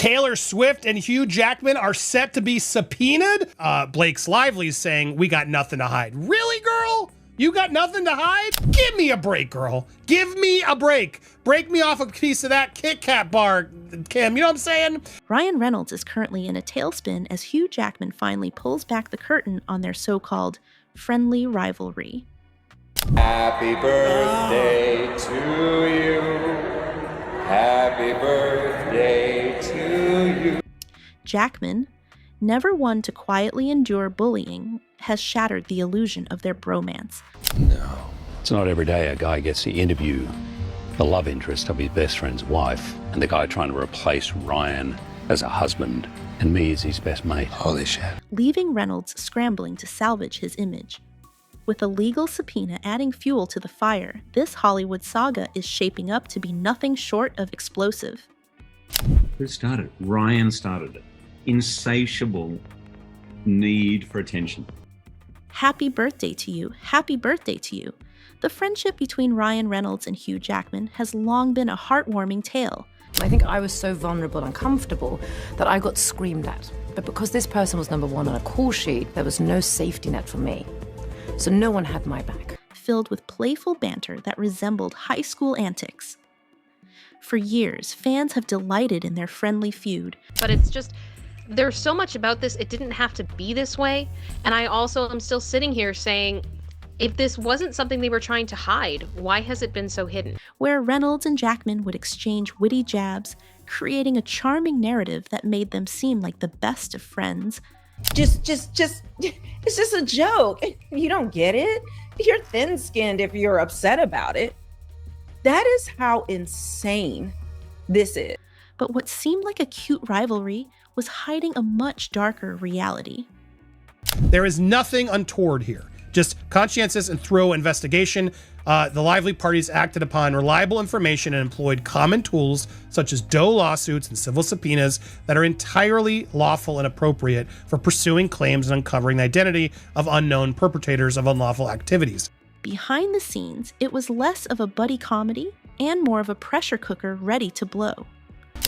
Taylor Swift and Hugh Jackman are set to be subpoenaed. Blake's Lively is saying, we got nothing to hide. Really, girl? You got nothing to hide? Give me a break, girl. Give me a break. Break me off a piece of that Kit Kat bar, Kim. You know what I'm saying? Ryan Reynolds is currently in a tailspin as Hugh Jackman finally pulls back the curtain on their so-called friendly rivalry. Happy birthday to you. Happy birthday to you. Jackman, never one to quietly endure bullying, has shattered the illusion of their bromance. No. It's not every day a guy gets to interview the love interest of his best friend's wife and the guy trying to replace Ryan as a husband and me as his best mate. Holy shit. Leaving Reynolds scrambling to salvage his image. With a legal subpoena adding fuel to the fire, this Hollywood saga is shaping up to be nothing short of explosive. Who started it? Ryan started it. Insatiable need for attention. Happy birthday to you. Happy birthday to you. The friendship between Ryan Reynolds and Hugh Jackman has long been a heartwarming tale. I think I was so vulnerable and uncomfortable that I got screamed at. But because this person was number one on a call sheet, there was no safety net for me. So no one had my back. Filled with playful banter that resembled high school antics. For years, fans have delighted in their friendly feud. But it's just, there's so much about this, it didn't have to be this way. And I also am still sitting here saying, if this wasn't something they were trying to hide, why has it been so hidden? Where Reynolds and Jackman would exchange witty jabs, creating a charming narrative that made them seem like the best of friends. Just, it's just a joke. You don't get it? You're thin-skinned if you're upset about it. That is how insane this is. But what seemed like a cute rivalry was hiding a much darker reality. There is nothing untoward here. Just conscientious and thorough investigation. The lively parties acted upon reliable information and employed common tools such as Doe lawsuits and civil subpoenas that are entirely lawful and appropriate for pursuing claims and uncovering the identity of unknown perpetrators of unlawful activities. Behind the scenes, it was less of a buddy comedy and more of a pressure cooker ready to blow.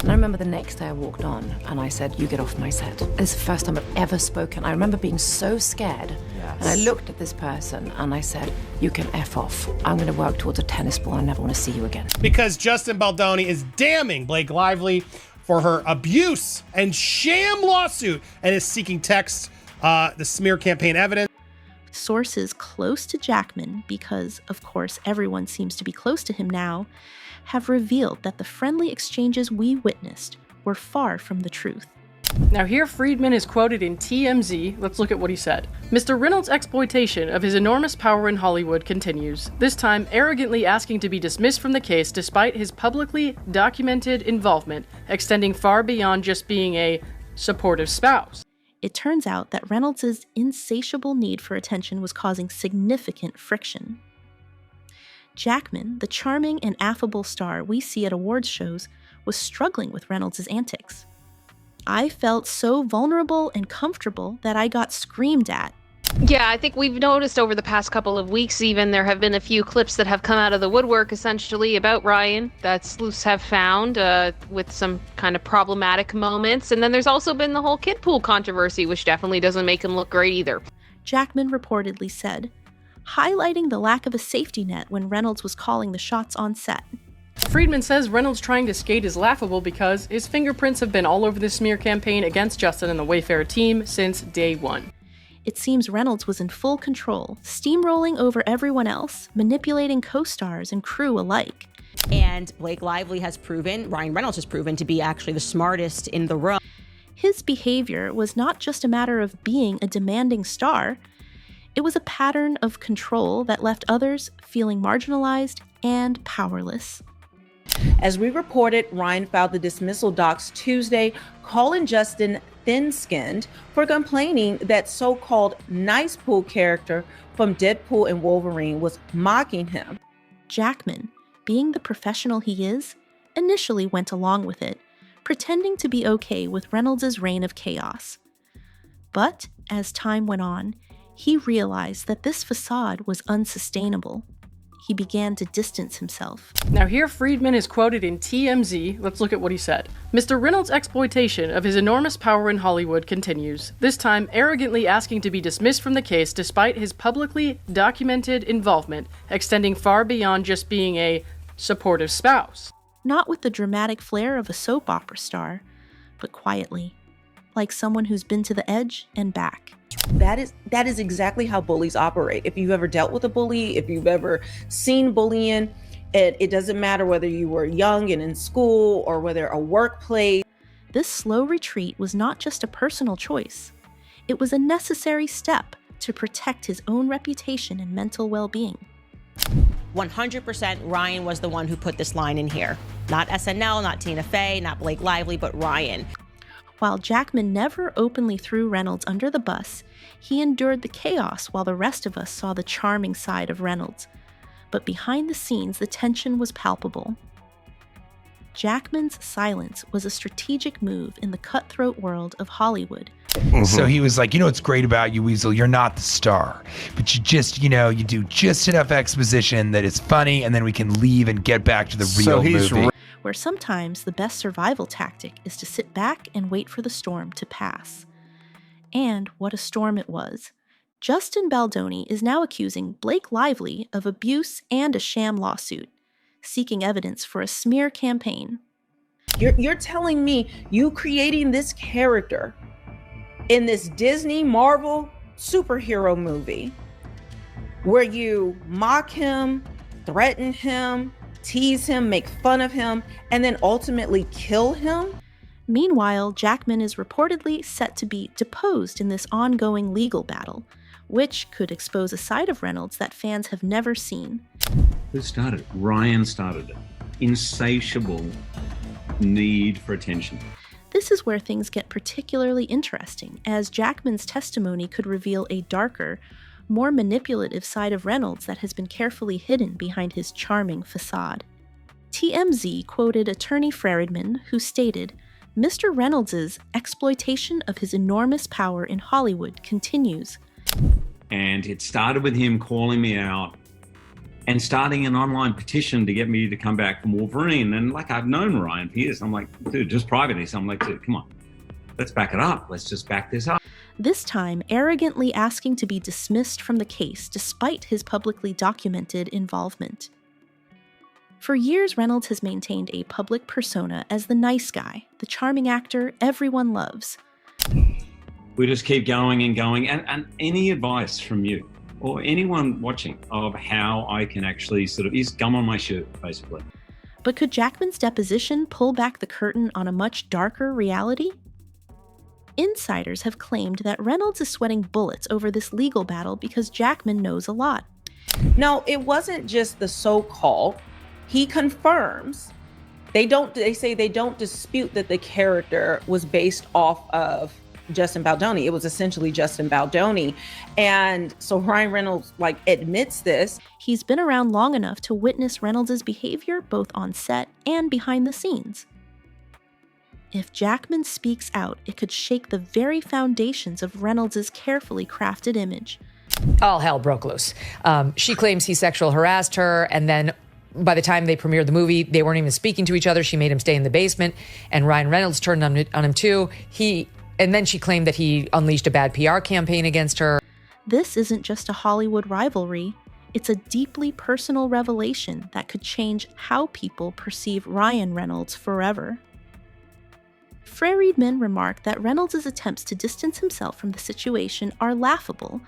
And I remember the next day I walked on and I said, you get off my set. This is the first time I've ever spoken. I remember being so scared. Yes. And I looked at this person and I said, you can F off. I'm going to work towards a tennis ball. I never want to see you again. Because Justin Baldoni is damning Blake Lively for her abuse and sham lawsuit and is seeking the smear campaign evidence. Sources close to Jackman, because of course everyone seems to be close to him now, have revealed that the friendly exchanges we witnessed were far from the truth. Now here Friedman is quoted in TMZ. Let's look at what he said. Mr. Reynolds' exploitation of his enormous power in Hollywood continues, this time arrogantly asking to be dismissed from the case despite his publicly documented involvement extending far beyond just being a supportive spouse. It turns out that Reynolds' insatiable need for attention was causing significant friction. Jackman, the charming and affable star we see at awards shows, was struggling with Reynolds' antics. I felt so vulnerable and comfortable that I got screamed at. Yeah, I think we've noticed over the past couple of weeks even there have been a few clips that have come out of the woodwork essentially about Ryan that sleuths have found with some kind of problematic moments. And then there's also been the whole kid pool controversy, which definitely doesn't make him look great either. Jackman reportedly said, highlighting the lack of a safety net when Reynolds was calling the shots on set. Friedman says Reynolds trying to skate is laughable because his fingerprints have been all over the smear campaign against Justin and the Wayfair team since day one. It seems Reynolds was in full control, steamrolling over everyone else, manipulating co-stars and crew alike. And Blake Lively has proven, Ryan Reynolds has proven to be actually the smartest in the room. His behavior was not just a matter of being a demanding star. It was a pattern of control that left others feeling marginalized and powerless. As we reported, Ryan filed the dismissal docs Tuesday, calling Justin thin-skinned for complaining that so-called nice pool character from Deadpool and Wolverine was mocking him. Jackman, being the professional he is, initially went along with it, pretending to be okay with Reynolds' reign of chaos. But as time went on, he realized that this facade was unsustainable. he began to distance himself. Now here Friedman is quoted in TMZ. Let's look at what he said. Mr. Reynolds' exploitation of his enormous power in Hollywood continues, this time arrogantly asking to be dismissed from the case despite his publicly documented involvement extending far beyond just being a supportive spouse. Not with the dramatic flair of a soap opera star, but quietly, like someone who's been to the edge and back. That is exactly how bullies operate. If you've ever dealt with a bully, if you've ever seen bullying, it doesn't matter whether you were young and in school or whether a workplace. This slow retreat was not just a personal choice. It was a necessary step to protect his own reputation and mental well-being. 100% Ryan was the one who put this line in here. Not SNL, not Tina Fey, not Blake Lively, but Ryan. While Jackman never openly threw Reynolds under the bus, he endured the chaos while the rest of us saw the charming side of Reynolds. But behind the scenes, the tension was palpable. Jackman's silence was a strategic move in the cutthroat world of Hollywood. So he was like, you know what's great about you, Weasel? You're not the star, but you just, you do just enough exposition that it's funny, and then we can leave and get back to the real movie. Where sometimes the best survival tactic is to sit back and wait for the storm to pass. And what a storm it was. Justin Baldoni is now accusing Blake Lively of abuse and a sham lawsuit, seeking evidence for a smear campaign. You're telling me you creating this character in this Disney Marvel superhero movie where you mock him, threaten him, tease him, make fun of him, and then ultimately kill him? Meanwhile, Jackman is reportedly set to be deposed in this ongoing legal battle, which could expose a side of Reynolds that fans have never seen. Who started it? Ryan started it. Insatiable need for attention. This is where things get particularly interesting, as Jackman's testimony could reveal a darker, more manipulative side of Reynolds that has been carefully hidden behind his charming facade. TMZ quoted attorney Friedman, who stated, "Mr. Reynolds' exploitation of his enormous power in Hollywood continues." And it started with him calling me out and starting an online petition to get me to come back from Wolverine. And I've known Ryan for years. I'm like, dude, just privately. So I'm like, dude, come on, let's back it up. Let's just back this up. This time, arrogantly asking to be dismissed from the case despite his publicly documented involvement. For years, Reynolds has maintained a public persona as the nice guy, the charming actor everyone loves. We just keep going and going. And any advice from you or anyone watching of how I can actually is gum on my shirt, basically. But could Jackman's deposition pull back the curtain on a much darker reality? Insiders have claimed that Reynolds is sweating bullets over this legal battle because Jackman knows a lot. No, it wasn't just the so-called. He confirms. They say they don't dispute that the character was based off of Justin Baldoni. It was essentially Justin Baldoni. And so Ryan Reynolds admits this. He's been around long enough to witness Reynolds' behavior both on set and behind the scenes. If Jackman speaks out, it could shake the very foundations of Reynolds' carefully crafted image. All hell broke loose. She claims he sexual harassed her, and then by the time they premiered the movie, they weren't even speaking to each other. She made him stay in the basement, and Ryan Reynolds turned on him too. And then she claimed that he unleashed a bad PR campaign against her. This isn't just a Hollywood rivalry. It's a deeply personal revelation that could change how people perceive Ryan Reynolds forever. Friedman remarked that Reynolds' attempts to distance himself from the situation are laughable,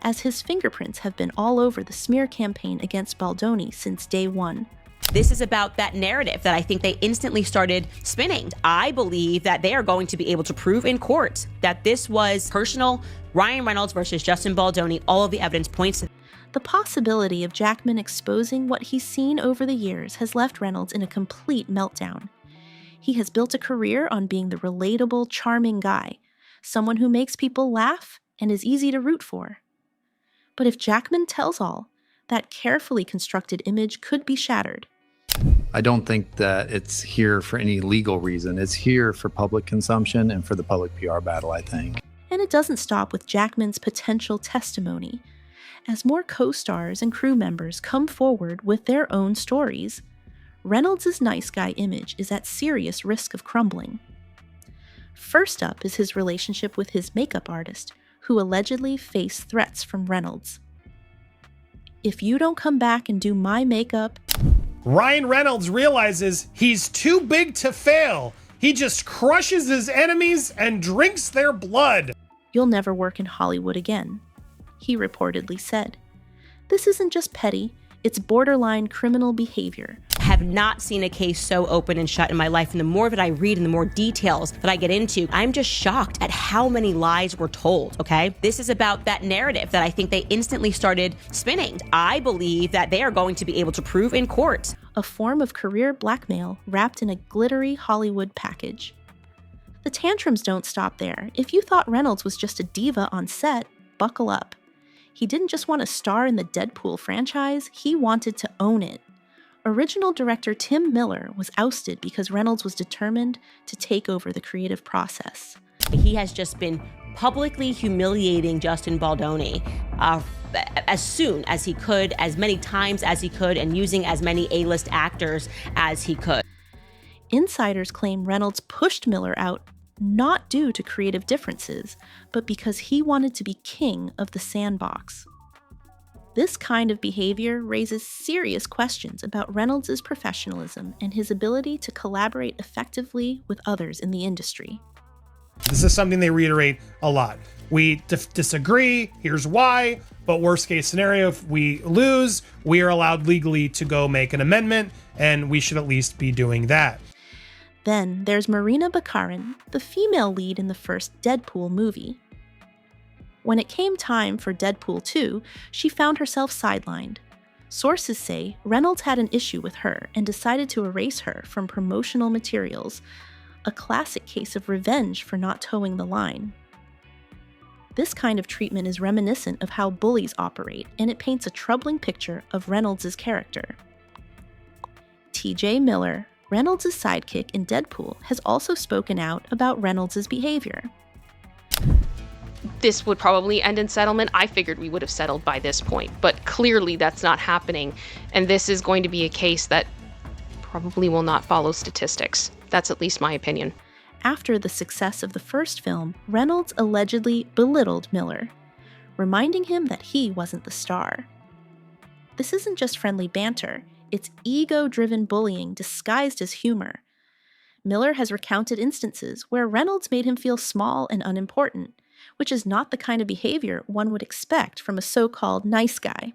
as his fingerprints have been all over the smear campaign against Baldoni since day one. This is about that narrative that I think they instantly started spinning. I believe that they are going to be able to prove in court that this was personal, Ryan Reynolds versus Justin Baldoni. All of the evidence points to the possibility of Jackman exposing what he's seen over the years has left Reynolds in a complete meltdown. He has built a career on being the relatable, charming guy, someone who makes people laugh and is easy to root for. But if Jackman tells all, that carefully constructed image could be shattered. I don't think that it's here for any legal reason. It's here for public consumption and for the public PR battle, I think. And it doesn't stop with Jackman's potential testimony. As more co-stars and crew members come forward with their own stories, Reynolds' nice guy image is at serious risk of crumbling. First up is his relationship with his makeup artist, who allegedly faced threats from Reynolds. "If you don't come back and do my makeup..." Ryan Reynolds realizes he's too big to fail. He just crushes his enemies and drinks their blood. "You'll never work in Hollywood again," he reportedly said. This isn't just petty, it's borderline criminal behavior. Have not seen a case so open and shut in my life, and the more that I read and the more details that I get into, I'm just shocked at how many lies were told, okay? This is about that narrative that I think they instantly started spinning. I believe that they are going to be able to prove in court. A form of career blackmail wrapped in a glittery Hollywood package. The tantrums don't stop there. If you thought Reynolds was just a diva on set, buckle up. He didn't just want to star in the Deadpool franchise, he wanted to own it. Original director Tim Miller was ousted because Reynolds was determined to take over the creative process. He has just been publicly humiliating Justin Baldoni as soon as he could, as many times as he could, and using as many A-list actors as he could. Insiders claim Reynolds pushed Miller out not due to creative differences, but because he wanted to be king of the sandbox. This kind of behavior raises serious questions about Reynolds' professionalism and his ability to collaborate effectively with others in the industry. This is something they reiterate a lot. We disagree, here's why, but worst case scenario, if we lose, we are allowed legally to go make an amendment, and we should at least be doing that. Then there's Marina Baccarin, the female lead in the first Deadpool movie. When it came time for Deadpool 2, she found herself sidelined. Sources say Reynolds had an issue with her and decided to erase her from promotional materials, a classic case of revenge for not towing the line. This kind of treatment is reminiscent of how bullies operate, and it paints a troubling picture of Reynolds' character. T.J. Miller, Reynolds' sidekick in Deadpool, has also spoken out about Reynolds' behavior. This would probably end in settlement. I figured we would have settled by this point, but clearly that's not happening. And this is going to be a case that probably will not follow statistics. That's at least my opinion. After the success of the first film, Reynolds allegedly belittled Miller, reminding him that he wasn't the star. This isn't just friendly banter, it's ego-driven bullying disguised as humor. Miller has recounted instances where Reynolds made him feel small and unimportant, which is not the kind of behavior one would expect from a so-called nice guy.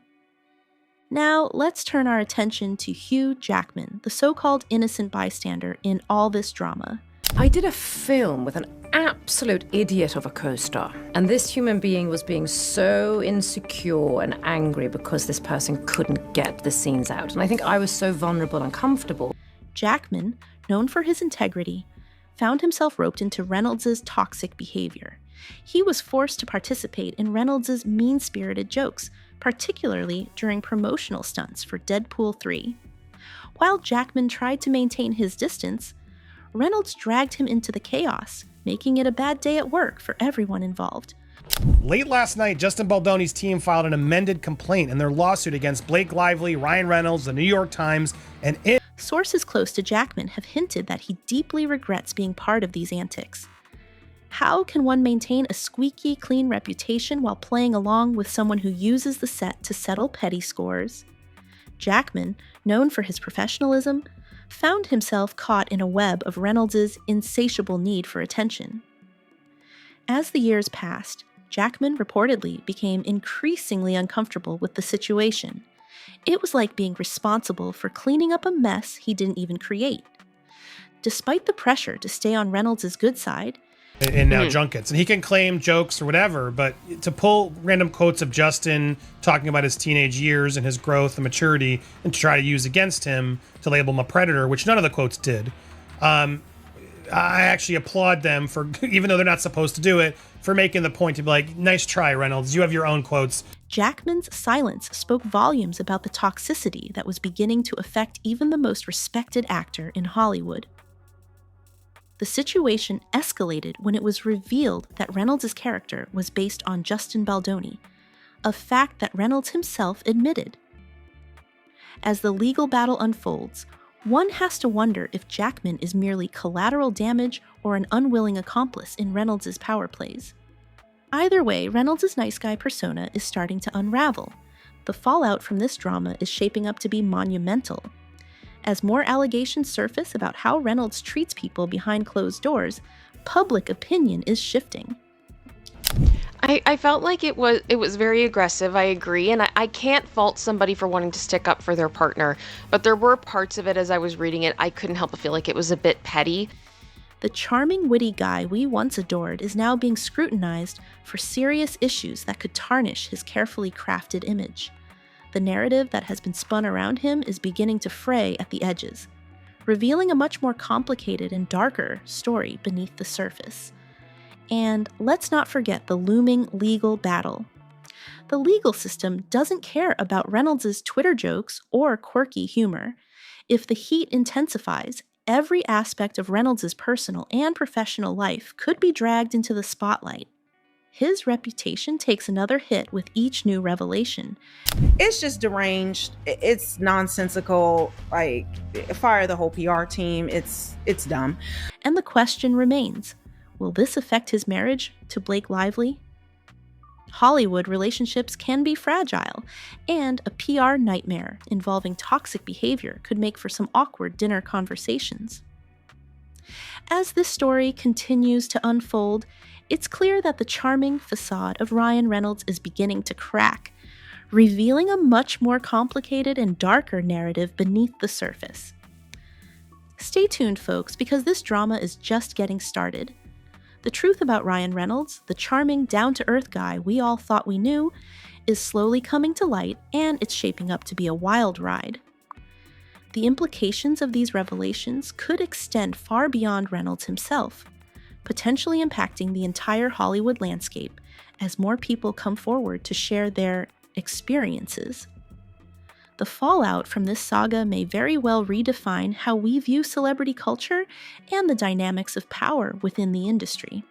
Now, let's turn our attention to Hugh Jackman, the so-called innocent bystander in all this drama. I did a film with an absolute idiot of a co-star, and this human being was being so insecure and angry because this person couldn't get the scenes out, and I think I was so vulnerable and comfortable. Jackman, known for his integrity, found himself roped into Reynolds' toxic behavior. He was forced to participate in Reynolds' mean-spirited jokes, particularly during promotional stunts for Deadpool 3. While Jackman tried to maintain his distance, Reynolds dragged him into the chaos, making it a bad day at work for everyone involved. Late last night, Justin Baldoni's team filed an amended complaint in their lawsuit against Blake Lively, Ryan Reynolds, the New York Times, and Sources close to Jackman have hinted that he deeply regrets being part of these antics. How can one maintain a squeaky clean reputation while playing along with someone who uses the set to settle petty scores? Jackman, known for his professionalism, found himself caught in a web of Reynolds' insatiable need for attention. As the years passed, Jackman reportedly became increasingly uncomfortable with the situation. It was like being responsible for cleaning up a mess he didn't even create. Despite the pressure to stay on Reynolds' good side, and now junkets, and he can claim jokes or whatever, but to pull random quotes of Justin talking about his teenage years and his growth and maturity and to try to use against him to label him a predator, which none of the quotes did, I actually applaud them for, even though they're not supposed to do it, for making the point to be like, nice try, Reynolds, you have your own quotes. Jackman's silence spoke volumes about the toxicity that was beginning to affect even the most respected actor in Hollywood. The situation escalated when it was revealed that Reynolds' character was based on Justin Baldoni, a fact that Reynolds himself admitted. As the legal battle unfolds, one has to wonder if Jackman is merely collateral damage or an unwilling accomplice in Reynolds' power plays. Either way, Reynolds' nice guy persona is starting to unravel. The fallout from this drama is shaping up to be monumental. As more allegations surface about how Reynolds treats people behind closed doors, public opinion is shifting. I felt like it was very aggressive, I agree, and I can't fault somebody for wanting to stick up for their partner, but there were parts of it as I was reading it, I couldn't help but feel like it was a bit petty. The charming, witty guy we once adored is now being scrutinized for serious issues that could tarnish his carefully crafted image. The narrative that has been spun around him is beginning to fray at the edges, revealing a much more complicated and darker story beneath the surface. And let's not forget the looming legal battle. The legal system doesn't care about Reynolds' Twitter jokes or quirky humor. If the heat intensifies, every aspect of Reynolds' personal and professional life could be dragged into the spotlight. His reputation takes another hit with each new revelation. It's just deranged. It's nonsensical. Like, fire the whole PR team. It's dumb. And the question remains, will this affect his marriage to Blake Lively? Hollywood relationships can be fragile, and a PR nightmare involving toxic behavior could make for some awkward dinner conversations. As this story continues to unfold, it's clear that the charming facade of Ryan Reynolds is beginning to crack, revealing a much more complicated and darker narrative beneath the surface. Stay tuned, folks, because this drama is just getting started. The truth about Ryan Reynolds, the charming, down-to-earth guy we all thought we knew, is slowly coming to light, and it's shaping up to be a wild ride. The implications of these revelations could extend far beyond Reynolds himself, potentially impacting the entire Hollywood landscape as more people come forward to share their experiences. The fallout from this saga may very well redefine how we view celebrity culture and the dynamics of power within the industry.